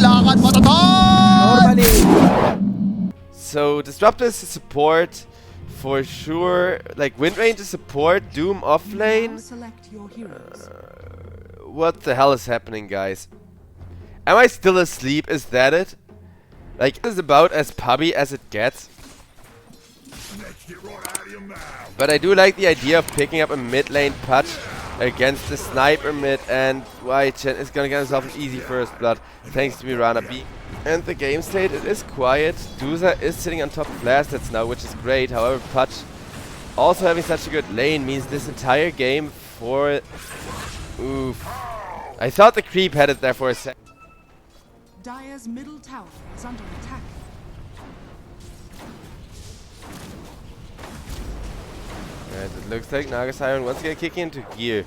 lakad matatag! Normally. So Disruptor is support for sure. Like Wind Range is support. Doom off lane. What the hell is happening, guys? Am I still asleep? Is that it? Like, this is about as pubby as it gets. But I do like the idea of picking up a mid lane patch against the sniper mid, and Chen is gonna get himself an easy first blood thanks to Mirana B. And the game state, it is quiet. Duza is sitting on top of last hits now, which is great. However, Patch also having such a good lane means this entire game for... Oof. I thought the creep had it there for a sec. Dire's middle tower is under attack. Right, it looks like Naga Siren wants to get kicking into gear.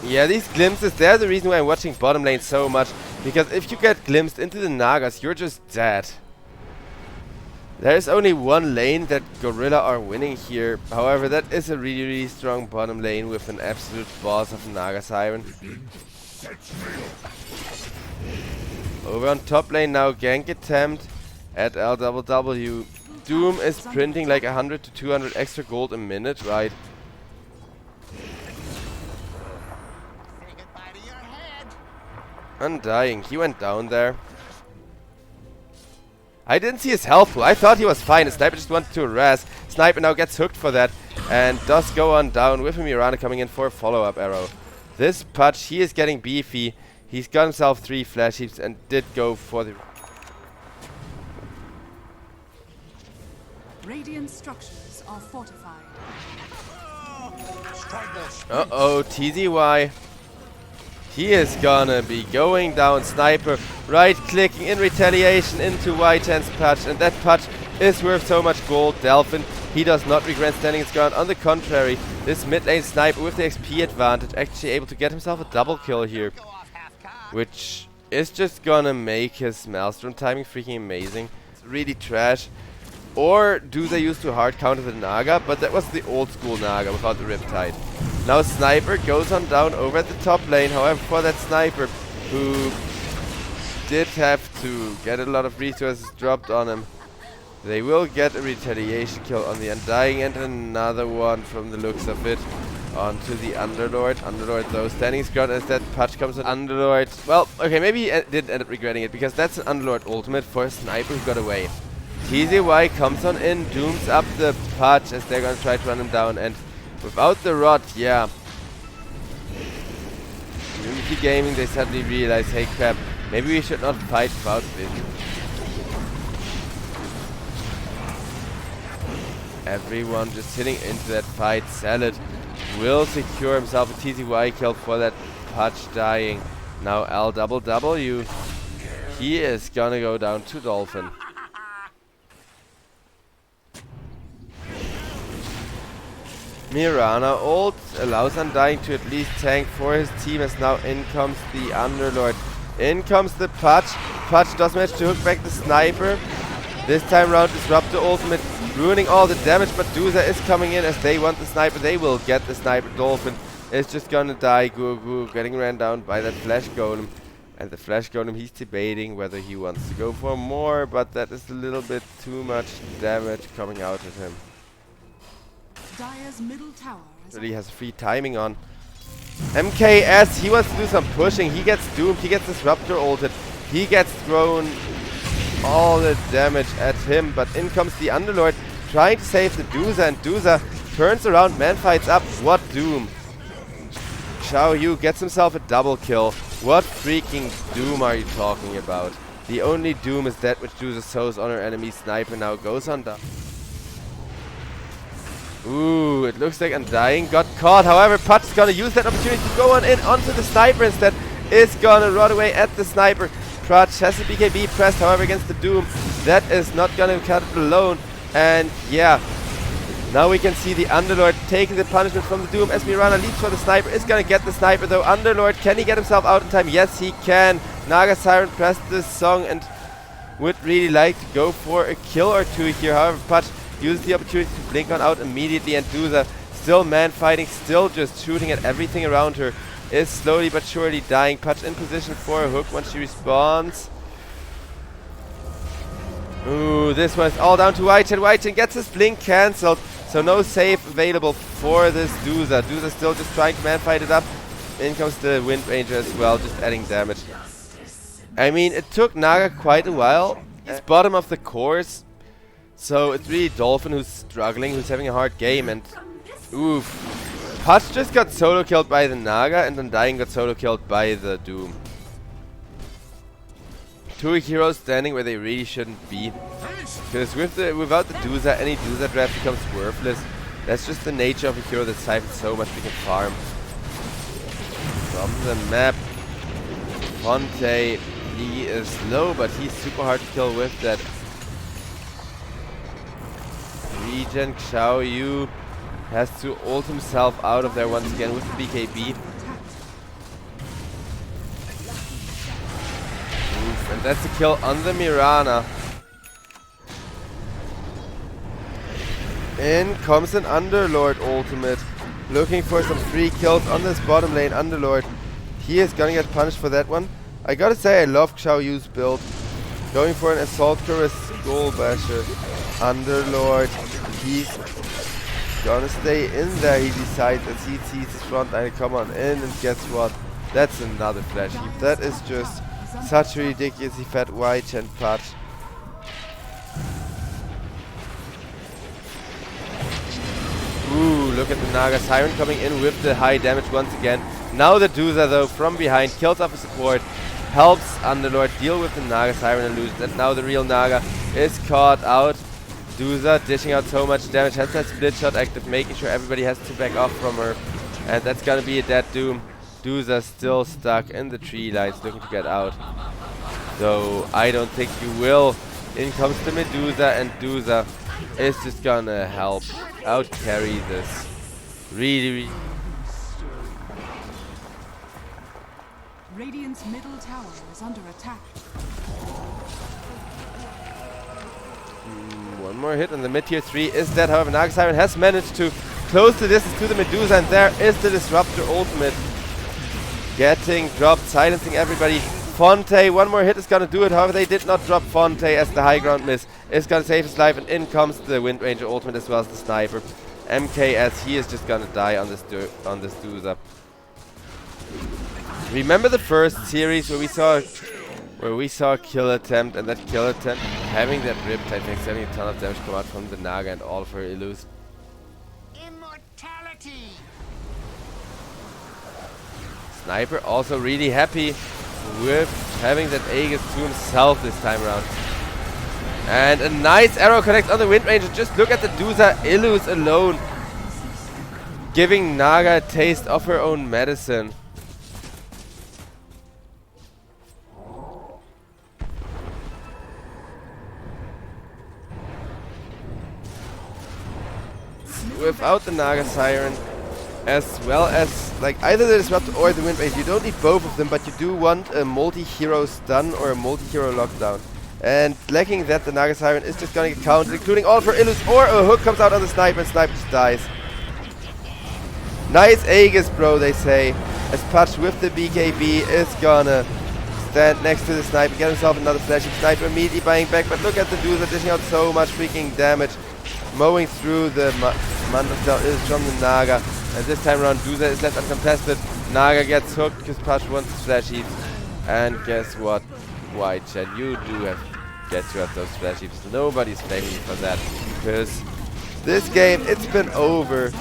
Yeah, these glimpses, they're the reason why I'm watching bottom lane so much. Because if you get glimpsed into the Nagas, you're just dead. There's only one lane that Gorilla are winning here. However, that is a really, really strong bottom lane with an absolute boss of Naga Siren. Over on top lane now, gank attempt at LWW. Doom is printing like 100 to 200 extra gold a minute, right? Undying, he went down there. I didn't see his health pool. I thought he was fine. The sniper just wanted to harass. Sniper now gets hooked for that and does go on down with a Mirana coming in for a follow-up arrow. This Patch, he is getting beefy. He's got himself 3 flash heaps and did go for the... Radiant structures are fortified. Uh-oh, TZY. He is gonna be going down. Sniper right-clicking in retaliation into Whitehand's Patch, and that Patch is worth so much gold. Delphin, he does not regret standing his ground. On the contrary, this mid lane Sniper with the XP advantage actually able to get himself a double kill here, which is just gonna make his Maelstrom timing freaking amazing. It's really trash. Or do they use to hard counter the Naga? But that was the old school Naga without the Riptide. Now Sniper goes on down over at the top lane. However, for that Sniper who did have to get a lot of resources dropped on him, they will get a retaliation kill on the Undying and another one from the looks of it onto the Underlord. Underlord though standing his ground as that Patch comes on. Underlord, well, okay, maybe he did end up regretting it because that's an Underlord ultimate for a Sniper who got away. TZY comes on in, dooms up the Patch as they're gonna try to run him down, and without the rod, yeah. Unity Gaming, they suddenly realize, hey crap, maybe we should not fight without Vision. Everyone just sitting into that fight. Salad will secure himself a TZY kill for that Patch dying. Now LWW, he is gonna go down to Dolphin. Mirana ult allows Undying to at least tank for his team, as now in comes the Underlord. In comes the Patch. Patch does manage to hook back the Sniper. This time around Disruptor ultimate ruining all the damage, but Duza is coming in as they want the Sniper. They will get the Sniper. Dolphin is just gonna die. Guru getting ran down by that Flash Golem. And the Flash Golem, he's debating whether he wants to go for more, but that is a little bit too much damage coming out of him. Dire's middle tower is Really has free timing on. MKS, he wants to do some pushing. He gets doomed. He gets Disruptor ulted. He gets thrown all the damage at him. But in comes the Underlord trying to save the Duza. And Duza turns around. Man fights up. What doom. Xiao Yu gets himself a double kill. What freaking doom are you talking about? The only doom is that which Duza sows on her enemy. Sniper now goes on down. Ooh, it looks like Undying got caught. However, Patch is gonna use that opportunity to go on in onto the Sniper instead. Is gonna run away at the Sniper. Patch has the BKB pressed, however, against the Doom. That is not gonna cut it alone. And yeah, now we can see the Underlord taking the punishment from the Doom as Mirana leads for the Sniper. Is gonna get the Sniper though. Underlord, can he get himself out in time? Yes, he can. Naga Siren pressed this song and would really like to go for a kill or two here. However, Patch uses the opportunity to blink on out immediately, and Duza still man fighting, still just shooting at everything around her. is slowly but surely dying. Patch in position for a hook once she respawns. Ooh, this one's all down to White Chan. White Chan gets his blink cancelled, so no save available for this Dooza. Dooza still just trying to man-fight it up. In comes the Wind Ranger as well, just adding damage. I mean, it took Naga quite a while. It's bottom of the course, so it's really Dolphin who's struggling, who's having a hard game, and oof. Patch just got solo killed by the Naga, and Undying got solo killed by the Doom. Two heroes standing where they really shouldn't be. Because without the Dooza, any Dooza draft becomes worthless. That's just the nature of a hero that siphons so much we can farm. From the map, Fonte, he is low, but he's super hard to kill with that. Regen Xiao Yu has to ult himself out of there once again with the BKB. And that's a kill on the Mirana. In comes an Underlord ultimate. Looking for some free kills on this bottom lane Underlord. He is gonna get punished for that one. I gotta say I love Xiao Yu's build. Going for an Assault Cuirass Skull Basher. Underlord. He's gonna stay in there, he decides, as he sees his front line come on in, and guess what? That's another flash heap. That is just such a ridiculously fat White Chan patch. Ooh, look at the Naga Siren coming in with the high damage once again. Now the Dooza though from behind kills off a support, helps Underlord deal with the Naga Siren illusions, and now the real Naga is caught out. Dooza dishing out so much damage, has that split shot active, making sure everybody has to back off from her, and that's gonna be a dead Doom. Dooza still stuck in the tree lines looking to get out. Though I don't think you will. In comes the Medusa, and Dooza is just gonna help out carry this. Really. Radiant's middle tower is under attack. One more hit on the mid tier 3 is dead. However, Naga Siren has managed to close the distance to the Medusa, and there is the Disruptor ultimate. Getting dropped, silencing everybody. Fonte, one more hit is gonna do it. However, they did not drop Fonte as the high ground miss is gonna save his life, and in comes the Wind Ranger ultimate as well as the sniper. MK, as he is just gonna die on this Dooza. Remember the first series where we saw a kill attempt, and that kill attempt having that Riptide makes having a ton of damage come out from the Naga and all of her illus. Immortality. Sniper also really happy with having that Aegis to himself this time around. And a nice arrow connects on the Wind Ranger. Just look at the Dooza illus alone, giving Naga a taste of her own medicine. Without the Naga Siren, as well as like either the Disruptor or the Wind Ranger, you don't need both of them, but you do want a multi-hero stun or a multi-hero lockdown. And lacking that, the Naga Siren is just gonna get countered, including all of her illus, or a hook comes out on the sniper, and sniper just dies. Nice Aegis, bro, they say. As Patch with the BKB is gonna stand next to the sniper, get himself another flashing sniper, immediately buying back, but look at the Dooza dishing out so much freaking damage, mowing through the Mandel is from the Naga. And this time around, Dooza is left uncontested. Naga gets hooked because Patch wants his flash heaps. And guess what, White Chan, you do get to have those flash heaps. Nobody's blaming you for that, because this game, it's been over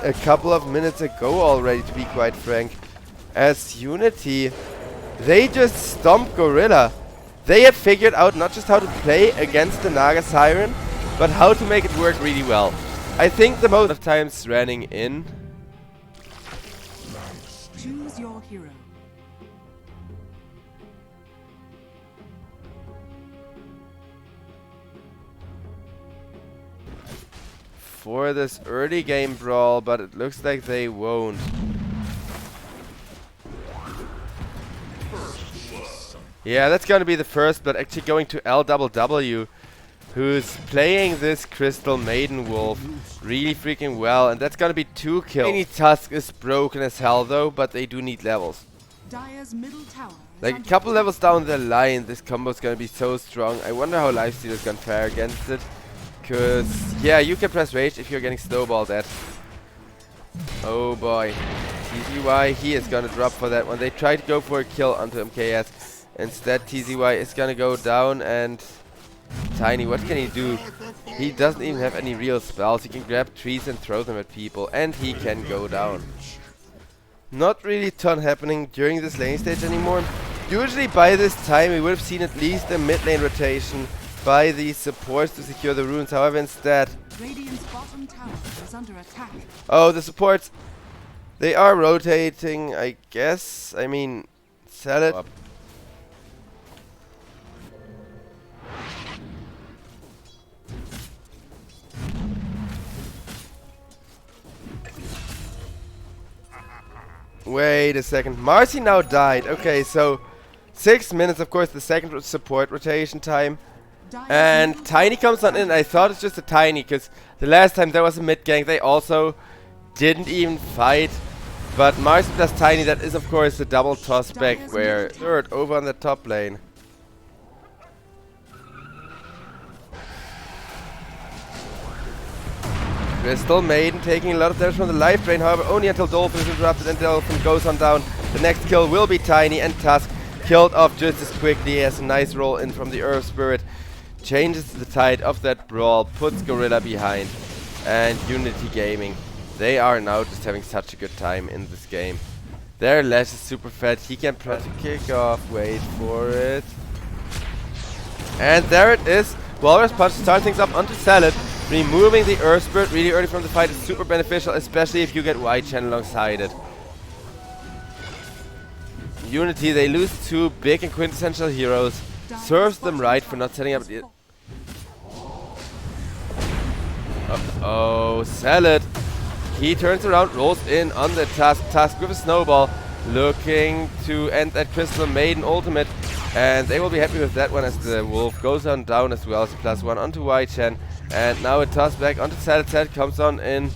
a couple of minutes ago already, to be quite frank. As Unity, they just stomped Gorilla. They have figured out not just how to play against the Naga Siren, but how to make it work really well. I think the most of times running in. Choose your hero. For this early game brawl, but it looks like they won't. Yeah, that's gonna be the first, but actually going to LWW. who's playing this Crystal Maiden Wolf really freaking well, and that's gonna be 2 kills. Tiny Tusk is broken as hell though, but they do need levels. Dire's middle tower is Like a under couple attack. levels down the line, this combo is gonna be so strong. I wonder how Lifesteal is gonna fare against it. Cause yeah, you can press rage if you're getting snowballed at. Oh boy. TZY, he is gonna drop for that one. They try to go for a kill onto MKS. Instead, TZY is gonna go down, and Tiny, what can he do? He doesn't even have any real spells. He can grab trees and throw them at people, and he can go down. Not really a ton happening during this lane stage anymore. Usually by this time we would have seen at least a mid lane rotation by the supports to secure the runes. However, instead, Radiant's bottom tower is under attack. oh, the supports, they are rotating, I guess. I mean, sell it. Wait a second. Marcy now died. Okay, so 6 minutes, of course, the second support rotation time. And Tiny comes on in. I thought it's just a Tiny, because the last time there was a mid gank, they also didn't even fight. But Marcy plus Tiny, that is of course a double toss back where third over on the top lane. Crystal Maiden taking a lot of damage from the life drain, however only until Dolphin is interrupted and Dolphin goes on down. The next kill will be Tiny, and Tusk killed off just as quickly as a nice roll in from the Earth Spirit. Changes the tide of that brawl, puts Gorilla behind, and Unity Gaming, they are now just having such a good time in this game. Their Lash is super fat, he can press a kick off, wait for it. And there it is, Walrus Punch starts things up onto Salad. Removing the Earth Spirit really early from the fight is super beneficial, especially if you get White Chen alongside it. Unity, they lose 2 big and quintessential heroes. Serves them right for not setting up the... Uh-oh, Salad. He turns around, rolls in on the Tusk. Tusk with a snowball, looking to end that Crystal Maiden ultimate. And they will be happy with that one as the Wolf goes on down as well as +1 onto White Chen. And now a toss back onto Salad. Salad comes on in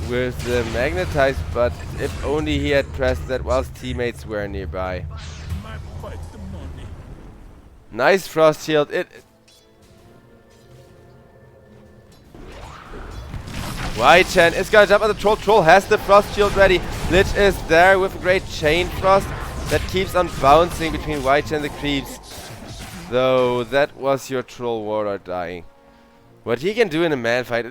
with the Magnetize, but if only he had pressed that whilst teammates were nearby. Nice Frost Shield. White Chen is gonna jump on the Troll. Troll has the Frost Shield ready. Lich is there with a great Chain Frost that keeps on bouncing between White Chen and the creeps. Though that was your Troll Warlord dying. What he can do in a man fight.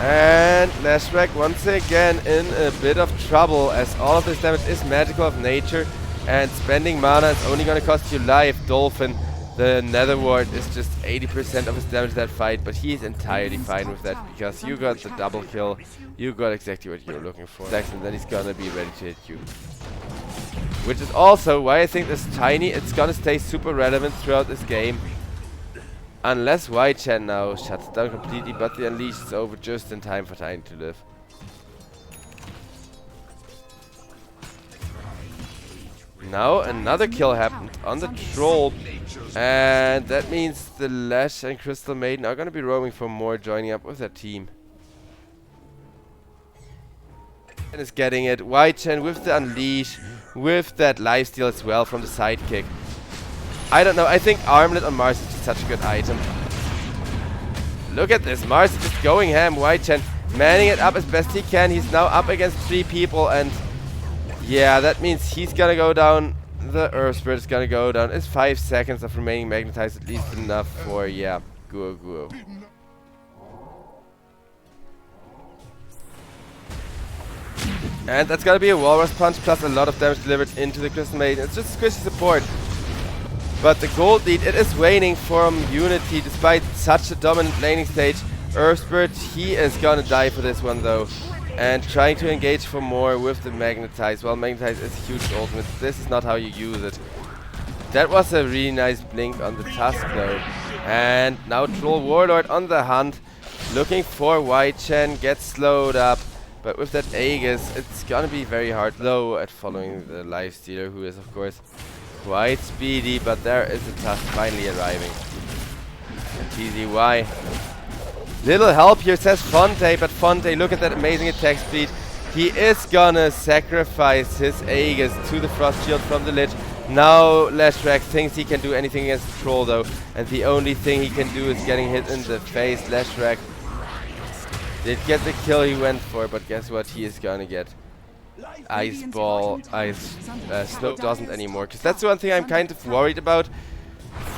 And Lashback once again in a bit of trouble, as all of this damage is magical of nature, and spending mana is only gonna cost you life. Dolphin, the Nether Ward, is just 80% of his damage that fight, but he's entirely fine with that because you got the double kill. You got exactly what you were looking for. And then he's gonna be ready to hit you. Which is also why I think this Tiny, it's gonna stay super relevant throughout this game. Unless White Chen now shuts down completely, but the Unleash is over just in time for Tiny to live. Now another kill happened on the Troll, and that means the Lash and Crystal Maiden are gonna be roaming for more, joining up with their team. And is getting it. White Chen with the Unleash, with that lifesteal as well from the sidekick. I don't know, I think Armlet on Mars is just such a good item. Look at this, Mars is just going ham. White Chen manning it up as best he can. He's now up against 3 people, and yeah, that means he's gonna go down. The Earth Spirit is gonna go down. It's 5 seconds of remaining magnetized, at least enough for, yeah, Guo. And that's gonna be a Walrus Punch plus a lot of damage delivered into the Crystal Maiden. It's just squishy support. But the gold lead, it is waning from Unity despite such a dominant laning stage. Earth Spirit, he is gonna die for this one though. And trying to engage for more with the Magnetize. Well, Magnetize is a huge ultimate. This is not how you use it. That was a really nice blink on the Tusk though. And now Troll Warlord on the hunt. Looking for White Chen, gets slowed up. But with that Aegis, it's gonna be very hard though at following the Lifestealer, who is of course quite speedy, but there is a task finally arriving. And TZY. Little help here, says Fonte, but Fonte, look at that amazing attack speed. He is gonna sacrifice his Aegis to the Frost Shield from the Lich. Now Leshrac thinks he can do anything against the Troll though, and the only thing he can do is getting hit in the face. Leshrac did get the kill he went for, but guess what? He is gonna get Ice Ball. Snow doesn't anymore, because that's the one thing I'm kind of worried about.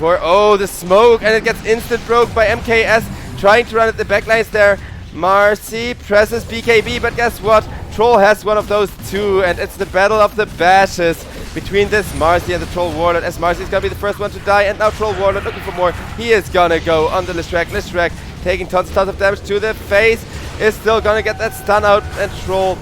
Oh, the smoke, and it gets instant broke by MKS, trying to run at the backlines there. Marcy presses BKB, but guess what? Troll has one of those too, and it's the battle of the bashes between this Marcy and the Troll Warlord, as Marcy is gonna be the first one to die, and now Troll Warlord looking for more. He is gonna go on the Leshrac. Leshrac taking tons of damage to the face, is still gonna get that stun out, and Troll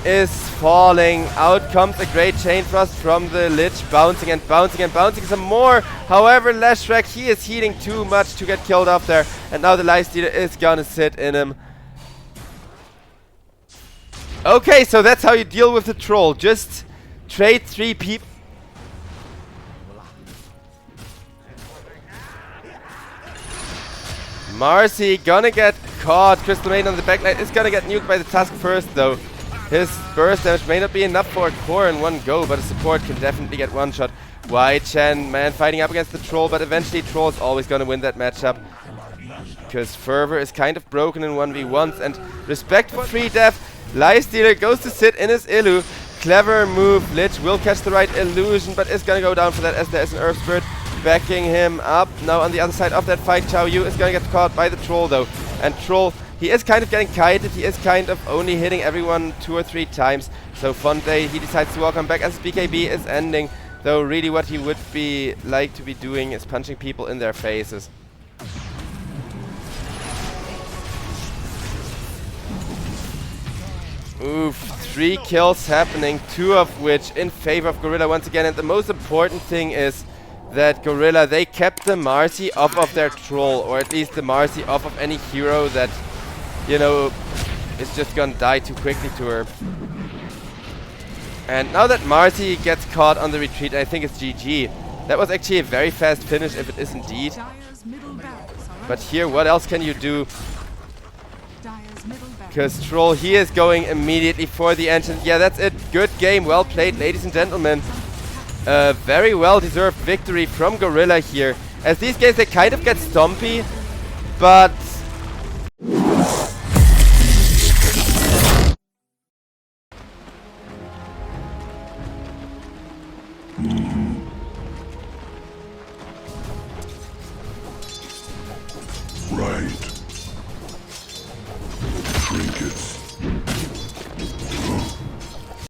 is falling. Out comes a great Chain Frost from the Lich, bouncing and bouncing and bouncing some more. However, Leshrac, he is healing too much to get killed off there, and now the Lifestealer is gonna sit in him. Okay, so that's how you deal with the Troll. Just trade 3 people. Marcy gonna get caught. Crystal Maiden on the backline is gonna get nuked by the Tusk first though. His burst damage may not be enough for a core in one go, but a support can definitely get one shot. Chen, man, fighting up against the Troll, but eventually Troll is always gonna win that matchup, because Fervor is kind of broken in 1v1s, and respect for free death. Lifestealer goes to sit in his Illu. Clever move. Lich will catch the right illusion, but is gonna go down for that, as there is an Earth Spirit backing him up. Now on the other side of that fight, Chao Yu is gonna get caught by the Troll though, and Troll, he is kind of getting kited. He is kind of only hitting everyone 2 or 3 times. So Fonte, he decides to walk on back as BKB is ending, though really what he would be like to be doing is punching people in their faces. Oof, 3 kills happening, 2 of which in favor of Gorilla once again. And the most important thing is that Gorilla, they kept the Marcy off of their Troll, or at least the Marcy off of any hero that, you know, is just gonna die too quickly to her. And now that Marcy gets caught on the retreat, I think it's GG. That was actually a very fast finish, if it is indeed. But here, what else can you do? Because Troll, he is going immediately for the engine. Yeah, that's it. Good game. Well played, ladies and gentlemen. Very well-deserved victory from Gorilla here. As these games, they kind of get stompy, but... Right.